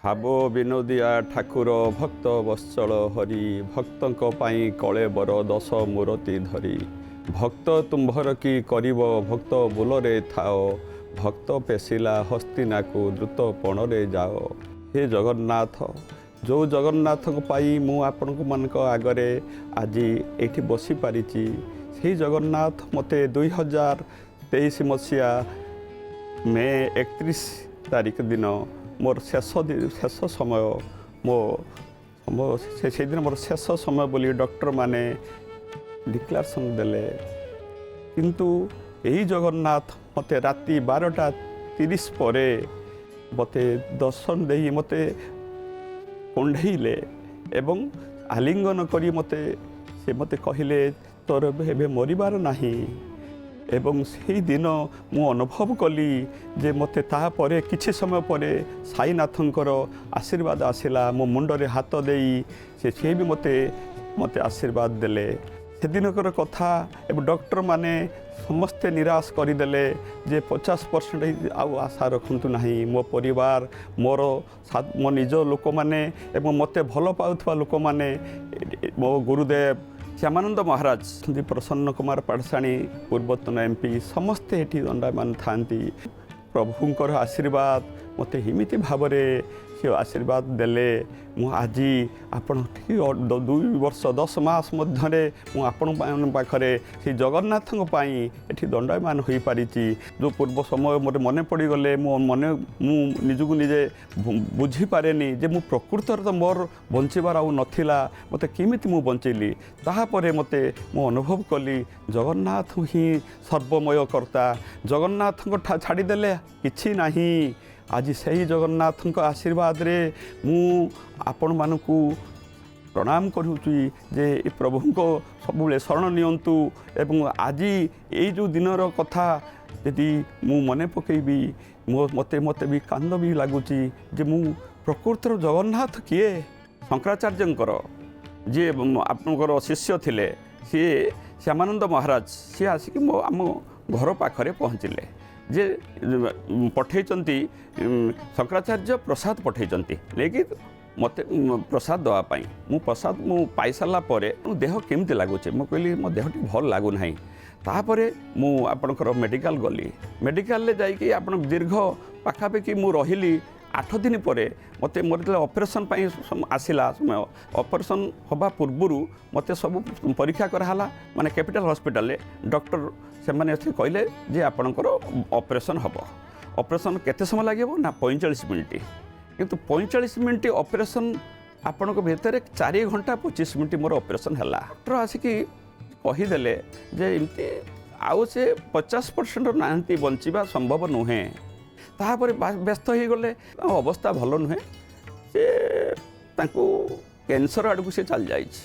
ଭାବ ବିନୋଦିଆ ଠାକୁର ଭକ୍ତ ବତ୍ସଳ ହରି ଭକ୍ତଙ୍କ ପାଇଁ କଳେ ବର ଦଶ ମୂରତି ଧରି ଭକ୍ତ ତୁମ୍ଭର କି କରିବ ଭକ୍ତ ବୁଲରେ ଥାଅ ଭକ୍ତ ପେଶିଲା ହସ୍ତିନାକୁ ଦ୍ରୁତ ପଣରେ ଯାଅ। ହେ ଜଗନ୍ନାଥ, ଯେଉଁ ଜଗନ୍ନାଥଙ୍କ ପାଇଁ ମୁଁ ଆପଣଙ୍କ ଆଗରେ ଆଜି ଏଇଠି ବସିପାରିଛି, ସେହି ଜଗନ୍ନାଥ ମୋତେ 2023 ମସିହା ମେ 31 ତାରିଖ ଦିନ ମୋର ଶେଷ ସମୟ ସେଦିନ ମୋର ଶେଷ ସମୟ ବୋଲି ଡକ୍ଟରମାନେ ଡିକ୍ଲାରେସନ୍ ଦେଲେ। କିନ୍ତୁ ଏହି ଜଗନ୍ନାଥ ମୋତେ ରାତି 12:30 ପରେ ମୋତେ ଦର୍ଶନ ଦେଇ ମୋତେ କୁଣ୍ଢେଇଲେ ଏବଂ ଆଲିଙ୍ଗନ କରି ସେ ମୋତେ କହିଲେ, ତୋର ଏବେ ମରିବାର ନାହିଁ। ଏବଂ ସେହିଦିନ ମୁଁ ଅନୁଭବ କଲି ଯେ ମୋତେ ତାପରେ କିଛି ସମୟ ପରେ ସାଇନାଥଙ୍କର ଆଶୀର୍ବାଦ ଆସିଲା। ମୋ ମୁଣ୍ଡରେ ହାତ ଦେଇ ସେ ବି ମୋତେ ଆଶୀର୍ବାଦ ଦେଲେ। ସେଦିନକର କଥା ଏବଂ ଡକ୍ଟରମାନେ ସମସ୍ତେ ନିରାଶ କରିଦେଲେ ଯେ 50% ଆଉ ଆଶା ରଖନ୍ତୁ ନାହିଁ। ମୋ ପରିବାର, ମୋ ନିଜ ଲୋକମାନେ ଏବଂ ମୋତେ ଭଲ ପାଉଥିବା ଲୋକମାନେ, ମୋ ଗୁରୁଦେବ ଶ୍ୟାମାନନ୍ଦ ମହାରାଜ, ପ୍ରସନ୍ନ କୁମାର ପାଠଶାଣୀ ପୂର୍ବତନ MP, ସମସ୍ତେ ଏଠି ଦଣ୍ଡାୟମାନ ଥାନ୍ତି। ପ୍ରଭୁଙ୍କର ଆଶୀର୍ବାଦ ମୋତେ ଏମିତି ଭାବରେ ସେ ଆଶୀର୍ବାଦ ଦେଲେ। ମୁଁ ଆଜି ଆପଣ 2 ବର୍ଷ 10 ମାସ ମଧ୍ୟରେ ମୁଁ ଆପଣଙ୍କ ପାଖରେ ସେଇ ଜଗନ୍ନାଥଙ୍କ ପାଇଁ ଏଠି ଦଣ୍ଡାୟମାନ ହୋଇପାରିଛି। ଯେଉଁ ପୂର୍ବ ସମୟ ମୋର ମନେ ପଡ଼ିଗଲେ ମୁଁ ନିଜକୁ ନିଜେ ବୁଝିପାରେନି ଯେ ମୁଁ ପ୍ରକୃତରେ ତ ମୋର ବଞ୍ଚିବାର ଆଉ ନଥିଲା, ମୋତେ କେମିତି ମୁଁ ବଞ୍ଚିଲି। ତାହାପରେ ମୁଁ ଅନୁଭବ କଲି ଜଗନ୍ନାଥ ହିଁ ସର୍ବମୟ କର୍ତ୍ତା। ଜଗନ୍ନାଥଙ୍କ ଛାଡ଼ିଦେଲେ କିଛି ନାହିଁ। ଆଜି ସେହି ଜଗନ୍ନାଥଙ୍କ ଆଶୀର୍ବାଦରେ ମୁଁ ଆପଣମାନଙ୍କୁ ପ୍ରଣାମ କରୁଛି ଯେ ଏ ପ୍ରଭୁଙ୍କ ସବୁବେଳେ ଶରଣ ନିଅନ୍ତୁ। ଏବଂ ଆଜି ଏଇ ଯେଉଁ ଦିନର କଥା ଯଦି ମୁଁ ମନେ ପକାଇବି, ମୋତେ ବି କାନ୍ଦ ବି ଲାଗୁଛି ଯେ ମୁଁ ପ୍ରକୃତର ଜଗନ୍ନାଥ କିଏ? ଶଙ୍କରାଚାର୍ଯ୍ୟଙ୍କର ଯିଏ ଆପଣଙ୍କର ଶିଷ୍ୟ ଥିଲେ, ସିଏ ଶ୍ୟାମାନନ୍ଦ ମହାରାଜ, ସିଏ ଆସିକି ଆମ ଘର ପାଖରେ ପହଞ୍ଚିଲେ ଯେ ପଠେଇଛନ୍ତି ଶଙ୍କରାଚାର୍ଯ୍ୟ ପ୍ରସାଦ ପଠେଇଛନ୍ତି ନେଇକି ମୋତେ ପ୍ରସାଦ ଦେବା ପାଇଁ। ମୁଁ ପାଇସାରିଲା ପରେ ମୋ ଦେହ କେମିତି ଲାଗୁଛି? ମୁଁ କହିଲି ମୋ ଦେହଟି ଭଲ ଲାଗୁନାହିଁ। ତାପରେ ମୁଁ ଆପଣଙ୍କର ମେଡ଼ିକାଲ ଗଲି। ମେଡ଼ିକାଲରେ ଯାଇକି ଆପଣ ଦୀର୍ଘ ପାଖାପାଖି ମୁଁ ରହିଲି 8 ଦିନ ପରେ ମୋର ଯେତେବେଳେ ଅପରେସନ୍ ପାଇଁ ଆସିଲା ସମୟ, ଅପରେସନ୍ ହେବା ପୂର୍ବରୁ ମୋତେ ସବୁ ପରୀକ୍ଷା କରାହେଲା, ମାନେ କ୍ୟାପିଟାଲ ହସ୍ପିଟାଲରେ ଡକ୍ଟର ସେମାନେ କହିଲେ ଯେ ଆପଣଙ୍କର ଅପରେସନ୍ ହେବ। ଅପରେସନ୍ କେତେ ସମୟ ଲାଗିବ ନା 45 ମିନିଟ୍। କିନ୍ତୁ 45 ମିନିଟ୍ ଅପରେସନ୍ ଆପଣଙ୍କ ଭିତରେ 4 ଘଣ୍ଟା 25 ମିନିଟ୍ ମୋର ଅପରେସନ୍ ହେଲା। ଡକ୍ଟର ଆସିକି କହିଦେଲେ ଯେ ଏମିତି ଆଉ ସେ 50% ନାହାନ୍ତି, ବଞ୍ଚିବା ସମ୍ଭବ ନୁହେଁ। ତାପରେ ବ୍ୟସ୍ତ ହୋଇଗଲେ, ଅବସ୍ଥା ଭଲ ନୁହେଁ, ସେ ତାଙ୍କୁ କ୍ୟାନ୍ସର ଆଡ଼କୁ ସେ ଚାଲିଯାଇଛି।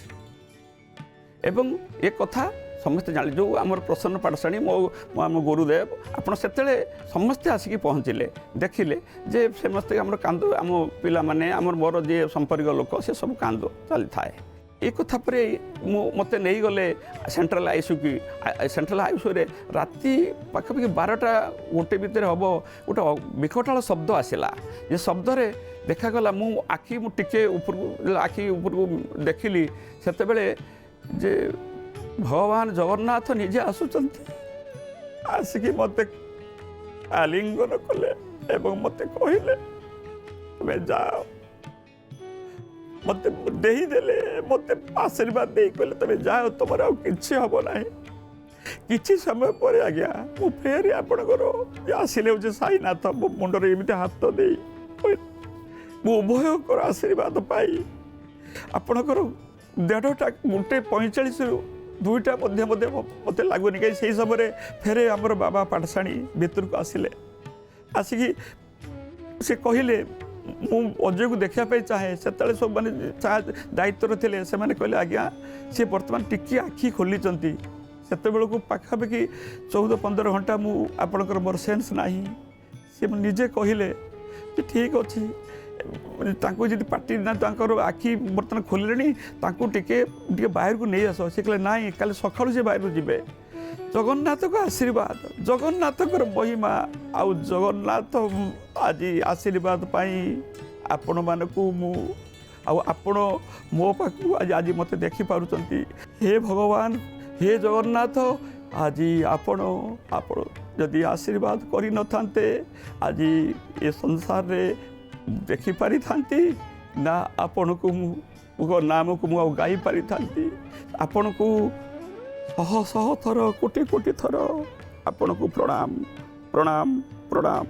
ଏବଂ ଏ କଥା ସମସ୍ତେ ଜାଣିଲେ। ଯେଉଁ ଆମର ପ୍ରସନ୍ନ ପାଠଶାଣୀ ଆମ ଗୁରୁଦେବ, ଆପଣ ସେତେବେଳେ ସମସ୍ତେ ଆସିକି ପହଞ୍ଚିଲେ, ଦେଖିଲେ ଯେ ସମସ୍ତେ ଆମର କାନ୍ଦ, ଆମ ପିଲାମାନେ, ମୋର ଯିଏ ସମ୍ପର୍କୀୟ ଲୋକ, ସେ ସବୁ କାନ୍ଦ ଚାଲିଥାଏ। ଏ କଥା ପରେ ମୋତେ ନେଇଗଲେ ସେଣ୍ଟ୍ରାଲ ଆଇସିୟୁରେ। ରାତି ପାଖାପାଖି 12ଟା-1 ଭିତରେ ହେବ, ଗୋଟେ ବିକଟାଳ ଶବ୍ଦ ଆସିଲା। ଏ ଶବ୍ଦରେ ଦେଖାଗଲା, ମୁଁ ଟିକେ ଆଖି ଉପରକୁ ଦେଖିଲି, ସେତେବେଳେ ଯେ ଭଗବାନ ଜଗନ୍ନାଥ ନିଜେ ଆସୁଛନ୍ତି। ଆସିକି ମୋତେ ଆଲିଙ୍ଗନ କଲେ ଏବଂ ମୋତେ କହିଲେ, ତୁମେ ଯାଅ। ମୋତେ ଦେଇଦେଲେ, ମୋତେ ଆଶୀର୍ବାଦ ଦେଇ କହିଲେ, ତୁମେ ଯାଅ, ତୁମର ଆଉ କିଛି ହେବ ନାହିଁ। କିଛି ସମୟ ପରେ ଆଜ୍ଞା ମୁଁ ଫେରି ଆପଣଙ୍କର ଆସିଲେ ହେଉଛି ସାଇନାଥ, ମୋ ମୁଣ୍ଡରେ ଏମିତି ହାତ ଦେଇ ମୁଁ ଉଭୟଙ୍କର ଆଶୀର୍ବାଦ ପାଇ ଆପଣଙ୍କର 1:45ରୁ 2ଟା ମଧ୍ୟ ମୋତେ ଲାଗୁନି, କାହିଁକି ସେହି ସମୟରେ ଫେରେ ଆମର ବାବା ପାଠଶାଣୀ ଭିତରକୁ ଆସିଲେ। ଆସିକି ସେ କହିଲେ, ମୁଁ ଅଜୟକୁ ଦେଖିବା ପାଇଁ ଚାହେଁ। ସେତେବେଳେ ସବୁମାନେ ଦାୟିତ୍ୱରେ ଥିଲେ, ସେମାନେ କହିଲେ ଆଜ୍ଞା ସେ ବର୍ତ୍ତମାନ ଟିକିଏ ଆଖି ଖୋଲିଛନ୍ତି। ସେତେବେଳକୁ ପାଖାପାଖି 14-15 ଘଣ୍ଟା ଆପଣଙ୍କର ମୋର ସେନ୍ସ ନାହିଁ। ସେ ନିଜେ କହିଲେ ଯେ ଠିକ୍ ଅଛି, ତାଙ୍କୁ ଯଦି ପାଟି ନା ତାଙ୍କର ଆଖି ବର୍ତ୍ତମାନ ଖୋଲିଲେଣି, ତାଙ୍କୁ ଟିକେ ବାହାରକୁ ନେଇ ଆସ। ସେ କହିଲେ ନାଇଁ, କାଲି ସକାଳୁ ସେ ବାହାରକୁ ଯିବେ। ଜଗନ୍ନାଥଙ୍କ ଆଶୀର୍ବାଦ, ଜଗନ୍ନାଥଙ୍କର ମହିମା, ଆଉ ଜଗନ୍ନାଥ ଆଜି ଆଶୀର୍ବାଦ ପାଇଁ आपण मानकु मु आपण मो पाखु आज आज मत देखिपारुचंती हे भगवान हे जगन्नाथ आज आपण आपण जदि आशीर्वाद करि न थांते आज ये संसार रे देखि पारि थांती ना आपण को मु नाम को मु गाई पारि थांती आपण को शह शह थर कोटि कोटि थर आपण को प्रणाम प्रणाम प्रणाम।